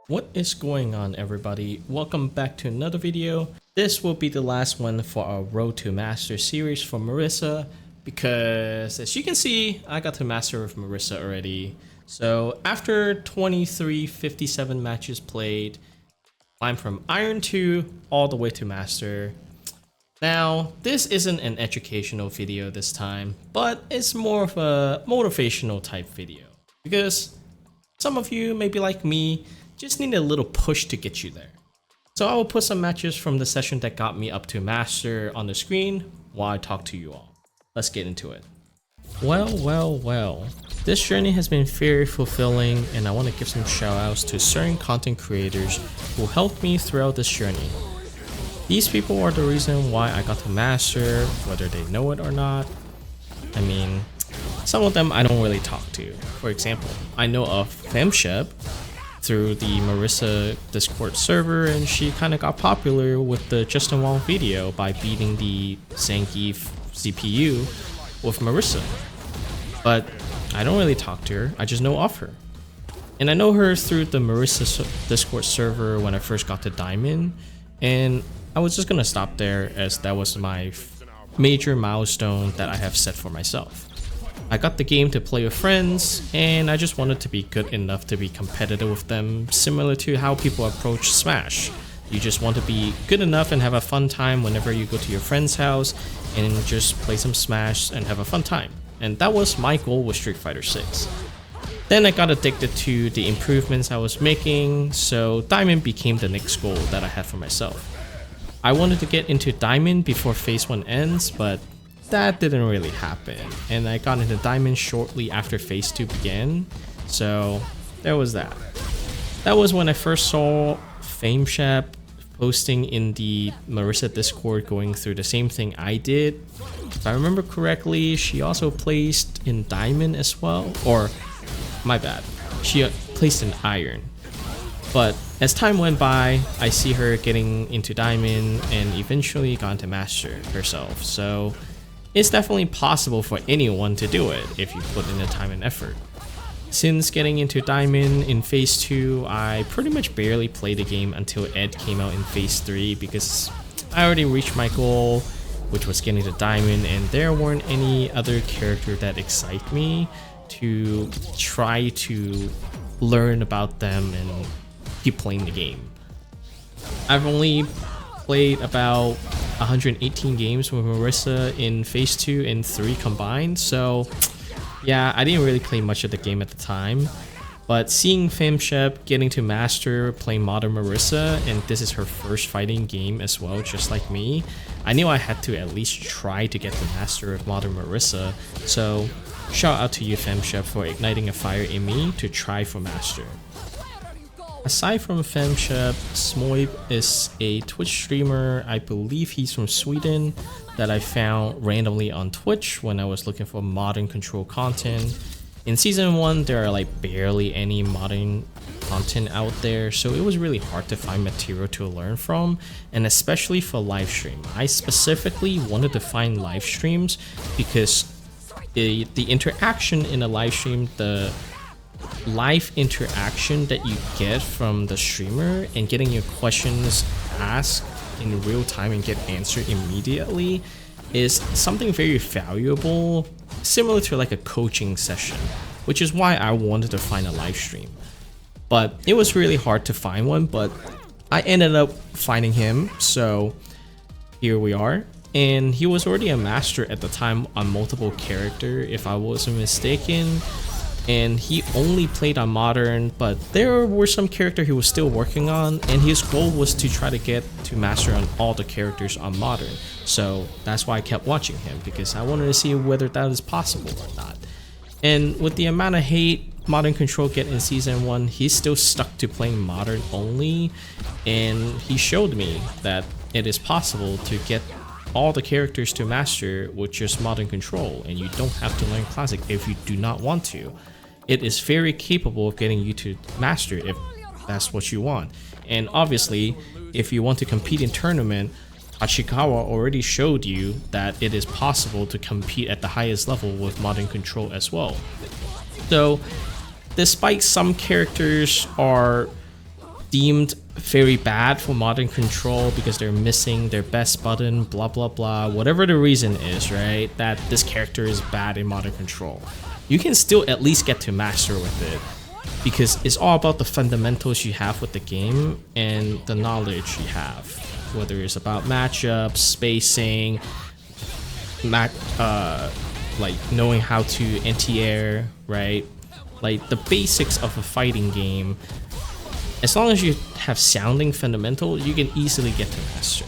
What is going on, everybody? Welcome back to another video. This will be the last one for our Road to Master series for Marisa because as you can see, I got to Master with Marisa already. So after 2357 matches played, I'm from Iron 2 all the way to Master. Now, this isn't an educational video this time, but it's more of a motivational type video because some of you, maybe like me, just need a little push to get you there. So I will put some matches from the session that got me up to Master on the screen while I talk to you all. Let's get into it. Well. This journey has been very fulfilling, and I want to give some shout outs to certain content creators who helped me throughout this journey. These people are the reason why I got to Master, whether they know it or not. I mean, some of them I don't really talk to. For example, I know of Shep through the Marisa Discord server, and she kind of got popular with the Justin Wong video by beating the Zangief CPU with Marisa. But I don't really talk to her, I just know of her. And I know her through the Marisa Discord server when I first got to Diamond, and I was just gonna stop there as that was my major milestone that I have set for myself. I got the game to play with friends, and I just wanted to be good enough to be competitive with them, similar to how people approach Smash. You just want to be good enough and have a fun time whenever you go to your friend's house and just play some Smash and have a fun time. And that was my goal with Street Fighter 6. Then I got addicted to the improvements I was making, so Diamond became the next goal that I had for myself. I wanted to get into Diamond before Phase 1 ends, but that didn't really happen, and I got into Diamond shortly after Phase 2 began, so there was that. That was when I first saw Shep posting in the Marisa Discord going through the same thing I did. If I remember correctly, she also placed in Diamond as well, or my bad, she placed in Iron. But as time went by, I see her getting into Diamond and eventually got into Master herself, so it's definitely possible for anyone to do it if you put in the time and effort. Since getting into Diamond in Phase 2, I pretty much barely played the game until Ed came out in Phase 3 because I already reached my goal, which was getting to Diamond, and there weren't any other character that excite me to try to learn about them and keep playing the game. I've only played about 118 games with Marisa in Phase 2 and 3 combined, so yeah, I didn't really play much of the game at the time. But seeing Shep getting to Master playing Modern Marisa, and this is her first fighting game as well, just like me, I knew I had to at least try to get to Master of Modern Marisa, so shout out to you Shep for igniting a fire in me to try for Master. Aside from Shep, Smoib is a Twitch streamer. I believe he's from Sweden that I found randomly on Twitch when I was looking for modern control content. In season 1, there are like barely any modern content out there, so it was really hard to find material to learn from, and especially for live stream. I specifically wanted to find live streams because the interaction in a live stream, the live interaction that you get from the streamer and getting your questions asked in real time and get answered immediately is something very valuable, similar to like a coaching session, which is why I wanted to find a live stream. But it was really hard to find one, but I ended up finding him, so here we are. And he was already a master at the time on multiple character, if I wasn't mistaken. And he only played on Modern, but there were some character he was still working on, and his goal was to try to get to Master on all the characters on Modern. So that's why I kept watching him, because I wanted to see whether that is possible or not. And with the amount of hate Modern Control get in Season 1, he's still stuck to playing Modern only, and he showed me that it is possible to get all the characters to Master with just Modern Control, and you don't have to learn Classic if you do not want to. It is very capable of getting you to Master if that's what you want. And obviously, if you want to compete in tournament, Hachikawa already showed you that it is possible to compete at the highest level with Modern Control as well. So, despite some characters are deemed very bad for modern control because they're missing their best button, blah blah blah, whatever the reason is, right, that this character is bad in modern control, you can still at least get to master with it, because it's all about the fundamentals you have with the game and the knowledge you have, whether it's about matchups, spacing, like knowing how to anti-air, right, like the basics of a fighting game. As long as you have sounding fundamental, you can easily get to master.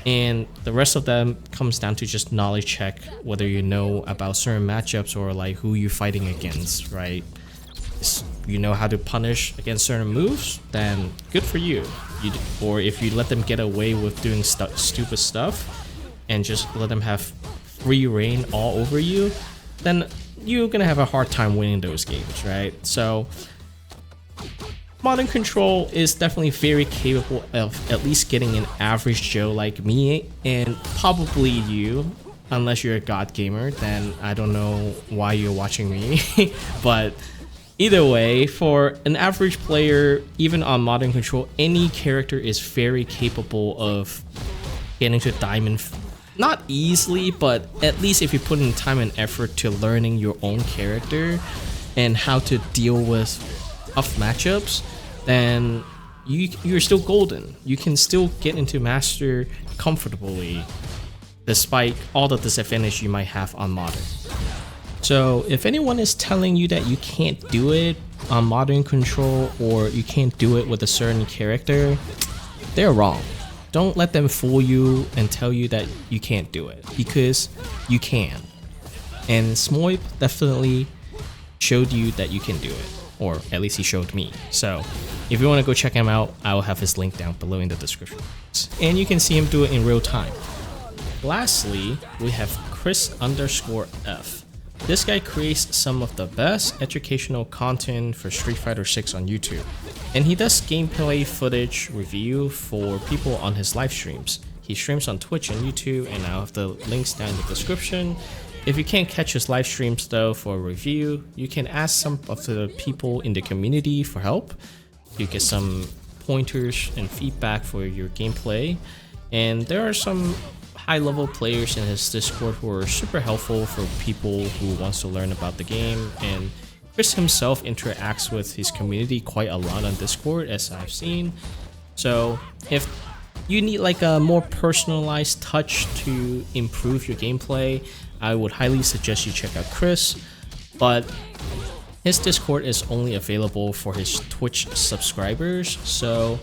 And the rest of them comes down to just knowledge check, whether you know about certain matchups or like who you're fighting against, right? You know how to punish against certain moves, then good for you. Or if you let them get away with doing stupid stuff and just let them have free reign all over you, then you're gonna have a hard time winning those games, right? So Modern Control is definitely very capable of at least getting an average Joe like me, and probably you, unless you're a god gamer, then I don't know why you're watching me. But either way, for an average player, even on Modern Control, any character is very capable of getting to Diamond. Not easily, but at least if you put in time and effort to learning your own character and how to deal with tough matchups, then you're still golden. You can still get into Master comfortably, despite all the disadvantage you might have on Modern. So if anyone is telling you that you can't do it on Modern Control, or you can't do it with a certain character, they're wrong. Don't let them fool you and tell you that you can't do it, because you can. And Smoib definitely showed you that you can do it, or at least he showed me. So if you want to go check him out, I will have his link down below in the description. And you can see him do it in real time. Lastly, we have Chris_F. This guy creates some of the best educational content for Street Fighter 6 on YouTube, and he does gameplay footage review for people on his live streams. He streams on Twitch and YouTube, and I'll have the links down in the description. If you can't catch his live streams though for a review, you can ask some of the people in the community for help. You get some pointers and feedback for your gameplay, and there are some high-level players in his Discord who are super helpful for people who wants to learn about the game, and Chris himself interacts with his community quite a lot on Discord, as I've seen. So if you need like a more personalized touch to improve your gameplay, I would highly suggest you check out Chris, but his Discord is only available for his Twitch subscribers, so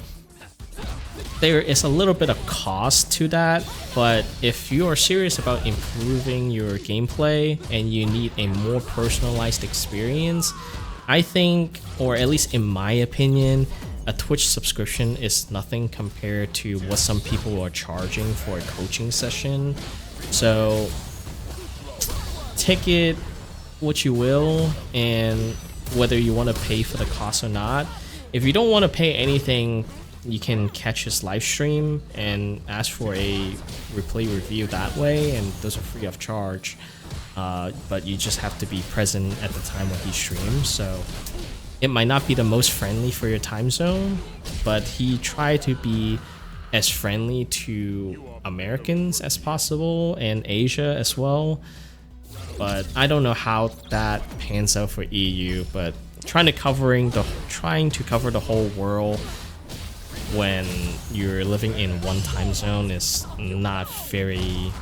there is a little bit of cost to that. But if you are serious about improving your gameplay and you need a more personalized experience, I think, or at least in my opinion, a Twitch subscription is nothing compared to what some people are charging for a coaching session. So take it what you will, and whether you want to pay for the cost or not. If you don't want to pay anything, you can catch his live stream and ask for a replay review that way, and those are free of charge. But you just have to be present at the time when he streams, so it might not be the most friendly for your time zone, but he tried to be as friendly to Americans as possible and Asia as well. But I don't know how that pans out for EU, but trying to cover the whole world when you're living in one time zone is not very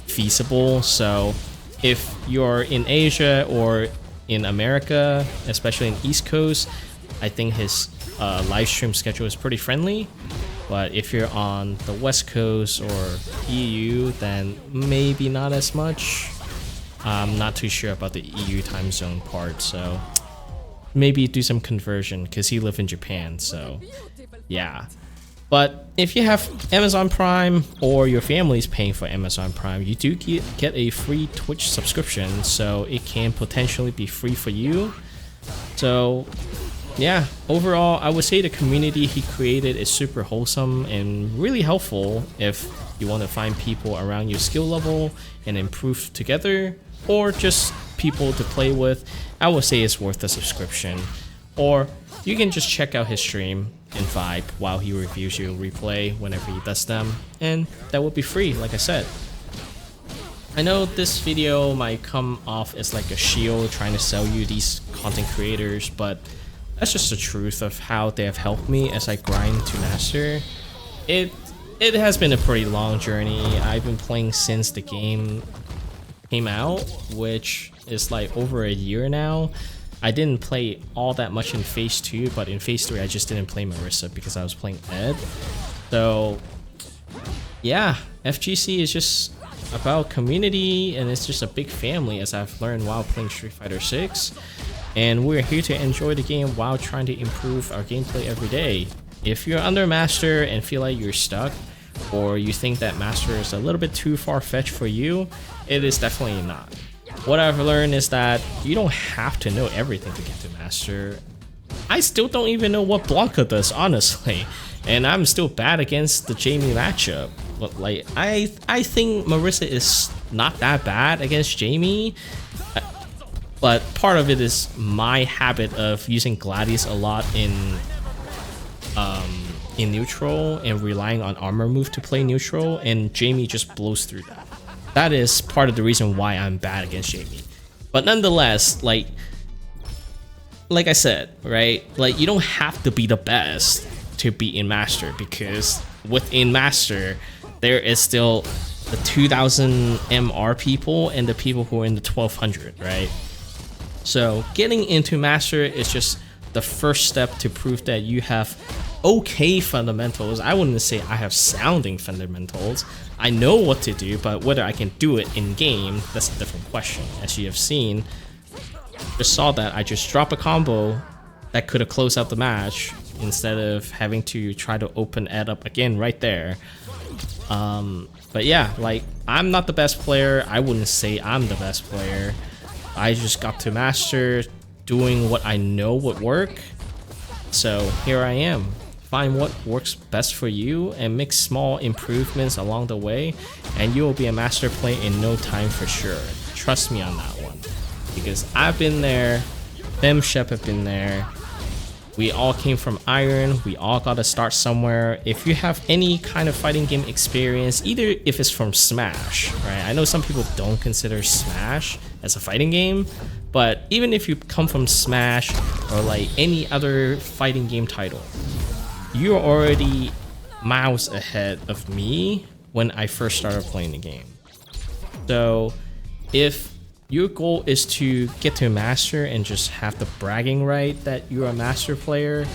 feasible. So if you're in Asia or in America, especially in East Coast, I think his live stream schedule is pretty friendly. But if you're on the West Coast or EU, then maybe not as much. I'm not too sure about the EU time zone part, so maybe do some conversion, because he lives in Japan, so yeah. But if you have Amazon Prime, or your family's paying for Amazon Prime, you do get a free Twitch subscription, so it can potentially be free for you. So yeah, overall, I would say the community he created is super wholesome and really helpful if you want to find people around your skill level and improve together, or just people to play with. I would say it's worth the subscription. or you can just check out his stream and vibe while he reviews your replay whenever he does them, and that would be free, like I said. I know this video might come off as like a shield trying to sell you these content creators, but that's just the truth of how they have helped me as I grind to master. It has been a pretty long journey. I've been playing since the game came out, which is like over a year now. I didn't play all that much in phase 2, but in phase 3 I just didn't play Marisa because I was playing Ed. So yeah, FGC is just about community, and it's just a big family, as I've learned while playing Street Fighter 6. And we're here to enjoy the game while trying to improve our gameplay every day. If you're under Master and feel like you're stuck, or you think that Master is a little bit too far-fetched for you, it is definitely not. What I've learned is that you don't have to know everything to get to Master. I still don't even know what Blanca does, honestly, and I'm still bad against the Jamie matchup. But like, I think Marisa is not that bad against Jamie, but part of it is my habit of using Gladius a lot in neutral and relying on armor move to play neutral, and Jamie just blows through that. That is part of the reason why I'm bad against Jamie. But nonetheless, like I said, right? Like, you don't have to be the best to be in Master, because within Master, there is still the 2000 MR people and the people who are in the 1200, right? So getting into Master is just the first step to prove that you have okay fundamentals. I wouldn't say I have sounding fundamentals. I know what to do, but whether I can do it in game, that's a different question. As you have seen, just saw that I just dropped a combo that could have closed out the match instead of having to try to open Ed up again right there. But yeah, like, I'm not the best player. I wouldn't say I'm the best player. I just got to Master doing what I know would work. So here I am. Find what works best for you and make small improvements along the way, and you will be a Master player in no time for sure. Trust me on that one, because I've been there. Them, Shep have been there. We all came from Iron. We all got to start somewhere. If you have any kind of fighting game experience, either if it's from Smash, right? I know some people don't consider Smash as a fighting game, but even if you come from Smash or like any other fighting game title, you're already miles ahead of me when I first started playing the game. So if your goal is to get to Master and just have the bragging right that you're a Master player,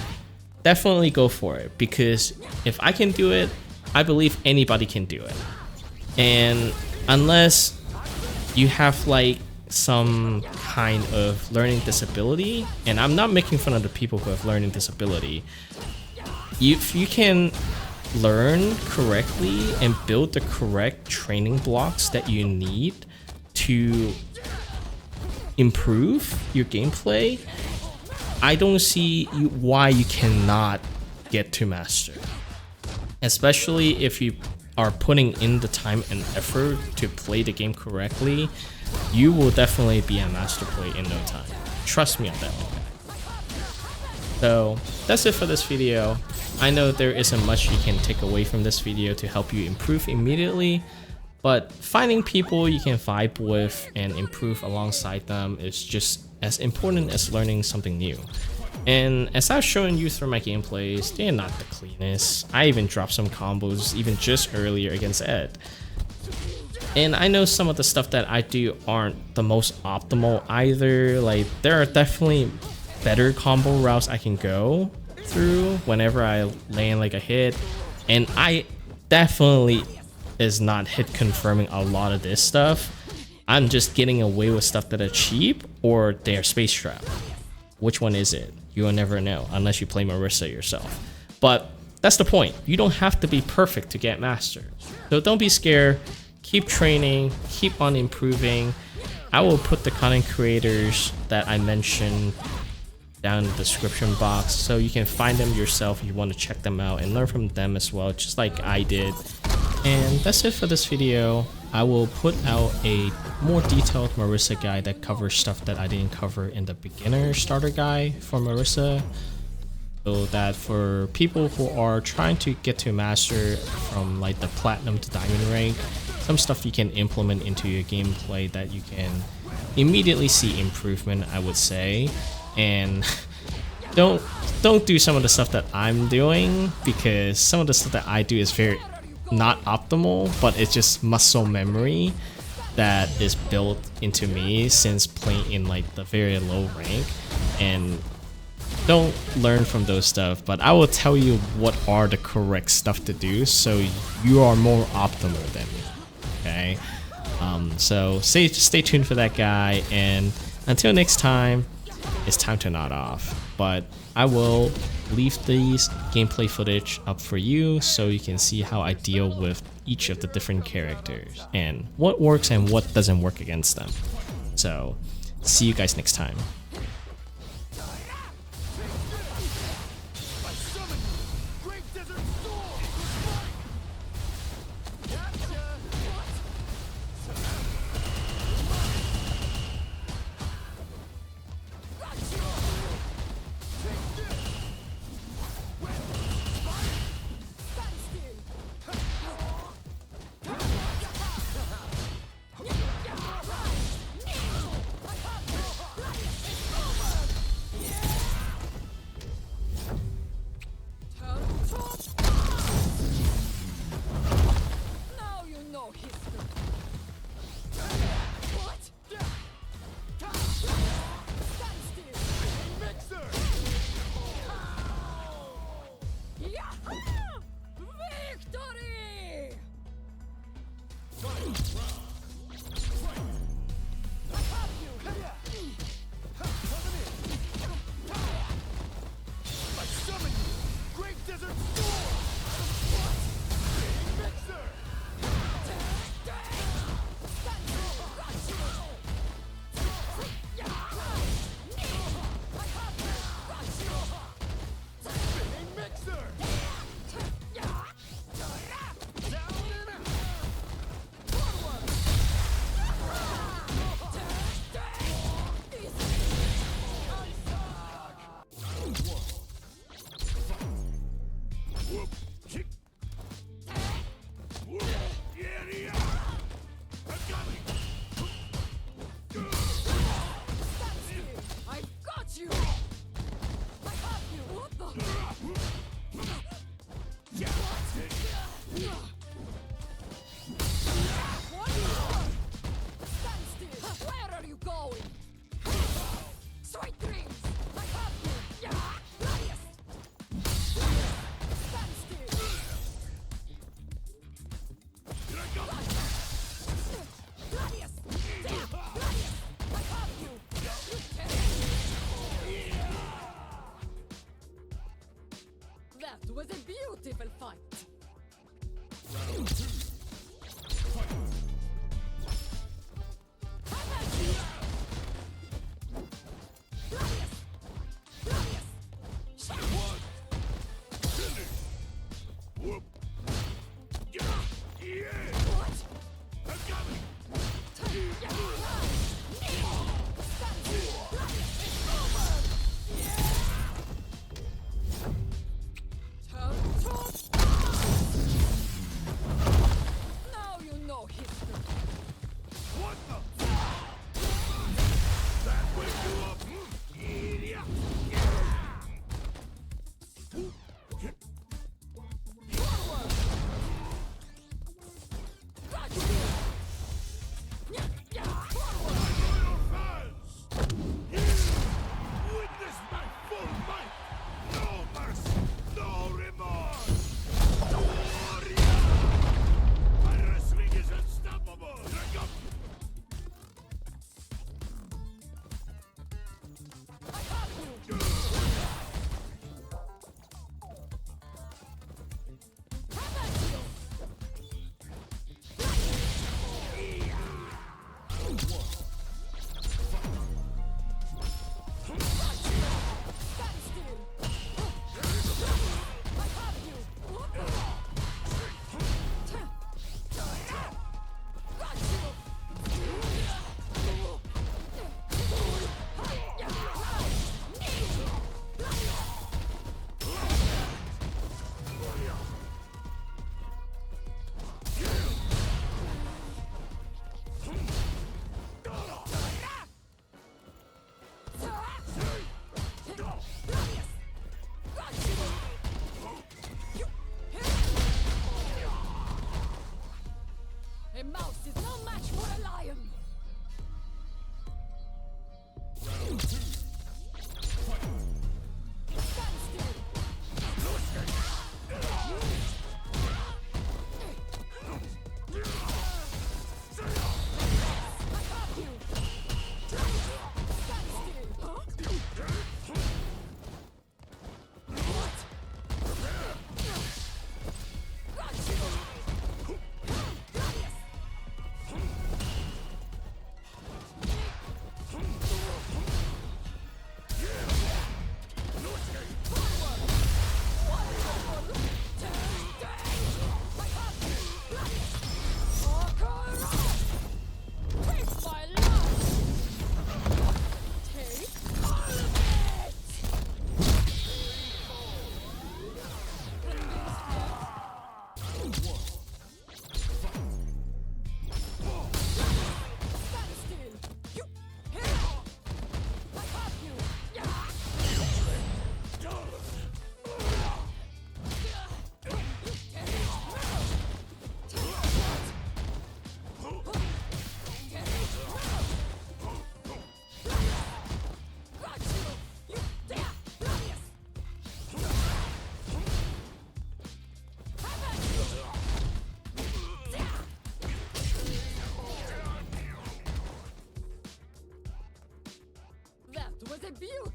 definitely go for it, because if I can do it, I believe anybody can do it. And unless you have like some kind of learning disability, and I'm not making fun of the people who have learning disability, if you can learn correctly and build the correct training blocks that you need to improve your gameplay, I don't see why you cannot get to Master. Especially if you are putting in the time and effort to play the game correctly, you will definitely be a Master player in no time. Trust me on that one. So that's it for this video. I know there isn't much you can take away from this video to help you improve immediately, but finding people you can vibe with and improve alongside them is just as important as learning something new. And as I've shown you through my gameplays, they're not the cleanest. I even dropped some combos even just earlier against Ed. And I know some of the stuff that I do aren't the most optimal either. Like, there are definitely better combo routes I can go through whenever I land like a hit. And I definitely is not hit confirming a lot of this stuff. I'm just getting away with stuff that are cheap or they're space trap. Which one is it? You will never know unless you play Marisa yourself. But that's the point. You don't have to be perfect to get Master. So don't be scared. Keep training. Keep on improving. I will put the content creators that I mentioned down in the description box so you can find them yourself if you want to check them out and learn from them as well, just like I did. And that's it for this video. I will put out a more detailed Marisa guide that covers stuff that I didn't cover in the beginner starter guide for Marisa, so that for people who are trying to get to master from like the platinum to diamond rank, some stuff you can implement into your gameplay that you can immediately see improvement, I would say. And don't do some of the stuff that I'm doing, because some of the stuff that I do is very not optimal, but it's just muscle memory that is built into me since playing in like the very low rank. And don't learn from those stuff, but I will tell you what are the correct stuff to do so you are more optimal than me. Okay, so stay tuned for that guy, and until next time, it's time to nod off. But I will leave these gameplay footage up for you so you can see how I deal with each of the different characters and what works and what doesn't work against them. So see you guys next time. That was a beautiful fight.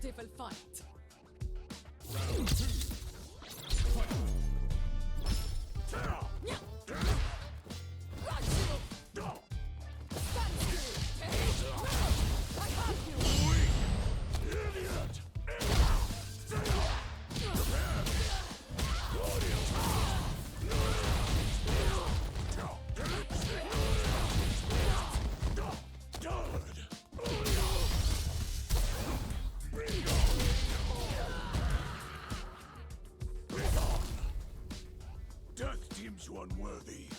beautiful fight. Round 2. Fight. Yeah. Got you. Stand still. I have you. Idiot! Death deems you unworthy.